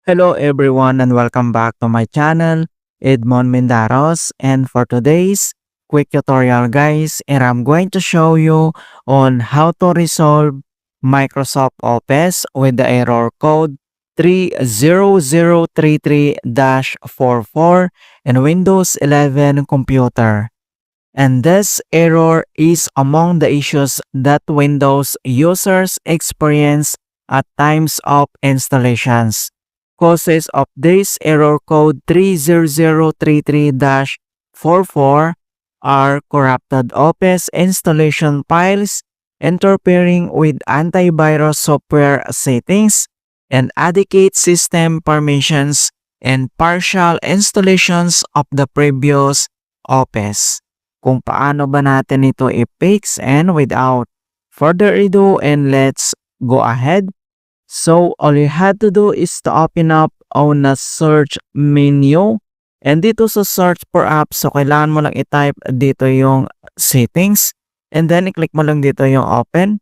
Hello everyone and welcome back to my channel, Edmond Mendaros, and for today's quick tutorial guys, and I'm going to show you on how to resolve Microsoft Office with the error code 30033-44 in Windows 11 computer. And this error is among the issues that Windows users experience at times of installations. Causes of this error code 30033-44 are corrupted Office installation files, interfering with antivirus software settings, inadequate system permissions, and partial installations of the previous Office. Kung paano ba natin ito i-fix, and without further ado, and let's go ahead. So all you have to do is to open up on the search menu, and dito sa search for apps, so kailangan mo lang i-type dito yung settings, and then i-click mo lang dito yung open,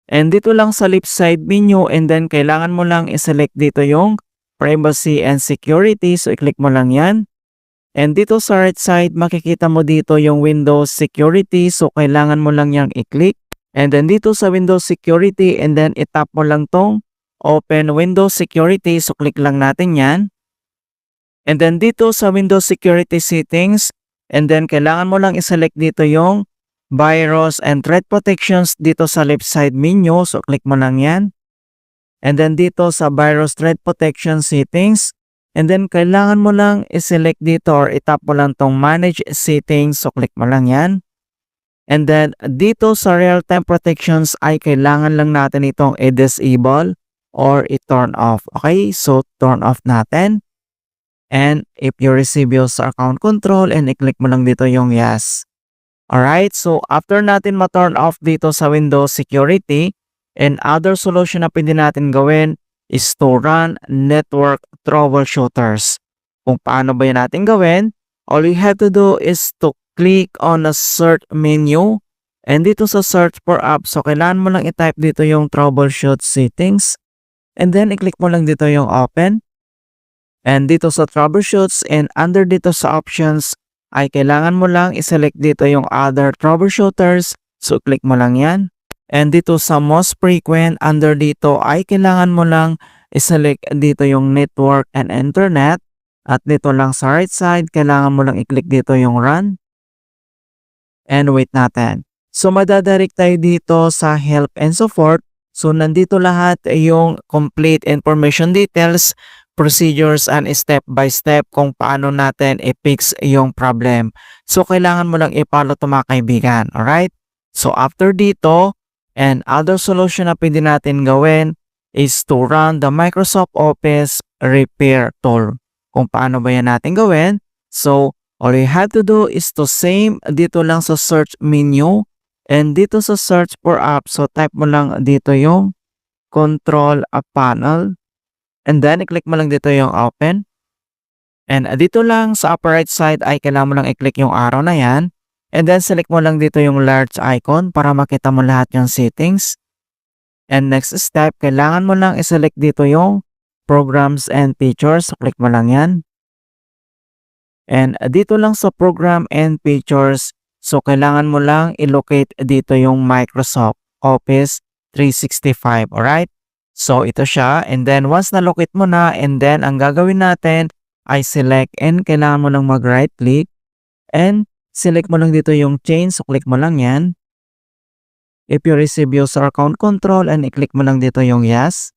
and dito lang sa left side menu, and then kailangan mo lang i-select dito yung privacy and security, so i-click mo lang yan. And dito sa right side, makikita mo dito yung Windows Security. So, kailangan mo lang yang i-click. And then dito sa Windows Security, and then itap mo lang tong Open Windows Security. So, click lang natin yan. And then dito sa Windows Security Settings, and then kailangan mo lang i-select dito yung Virus and Threat Protections dito sa left side menu. So, click mo lang yan. And then dito sa Virus Threat Protection Settings, and then kailangan mo lang i-select dito or itap mo lang tong Manage Settings. So, click mo lang yan. And then dito sa Real-Time Protections ay kailangan lang natin itong i-disable or i-turn off. Okay? So, turn off natin. And if you receive your account control, and i-click mo lang dito yung yes. Alright? So, after natin ma-turn off dito sa Windows Security, and other solution na pwede natin gawin is to run network troubleshooters. Kung paano ba yan natin gawin, all you have to do is to click on the search menu, and dito sa search for apps, so kailangan mo lang i-type dito yung troubleshoot settings, and then i-click mo lang dito yung open, and dito sa troubleshoots, and under dito sa options ay kailangan mo lang i-select dito yung other troubleshooters, so click mo lang yan. And dito sa most frequent, under dito ay kailangan mo lang i-select dito yung network and internet. At dito lang sa right side, kailangan mo lang i-click dito yung run. And wait natin. So madadirect tayo dito sa help and support. So nandito lahat yung complete information details, procedures, and step by step kung paano natin i-fix yung problem. So kailangan mo lang i-follow ito mga kaibigan. Alright? So after dito, and other solution na pwede natin gawin is to run the Microsoft Office Repair Tool. Kung paano ba yan natin gawin? So, all you have to do is to same dito lang sa search menu, and dito sa search for app, so type mo lang dito yung control panel, and then i-click mo lang dito yung open. And dito lang sa upper right side ay kailangan mo lang i-click yung arrow na yan. And then select mo lang dito yung large icon para makita mo lahat yung settings. And next step, kailangan mo lang i-select dito yung programs and features. Click mo lang yan. And dito lang sa program and features, so kailangan mo lang i-locate dito yung Microsoft Office 365. Alright? So ito siya. And then once na-locate mo na, and then ang gagawin natin ay select, and kailangan mo lang mag-right click. And select mo lang dito yung change, so click mo lang yan. If you receive user account control, and i-click mo lang dito yung yes.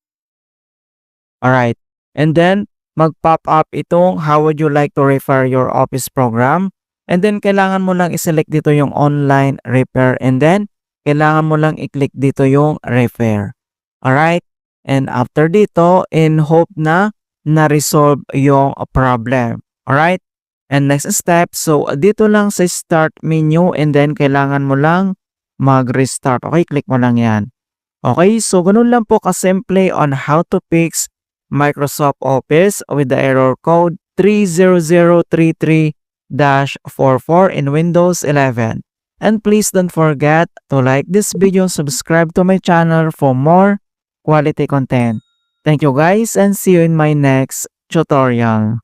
Alright. And then, mag-pop up itong how would you like to repair your Office program. And then, kailangan mo lang i-select dito yung online repair. And then, kailangan mo lang i-click dito yung repair. Alright. And after dito, in hope na na-resolve yung problem. Alright. And next step, so dito lang sa start menu, and then kailangan mo lang mag-restart. Okay, click mo lang yan. Okay, so ganun lang po kasimple on how to fix Microsoft Office with the error code 30033-44 in Windows 11. And please don't forget to like this video, subscribe to my channel for more quality content. Thank you guys and see you in my next tutorial.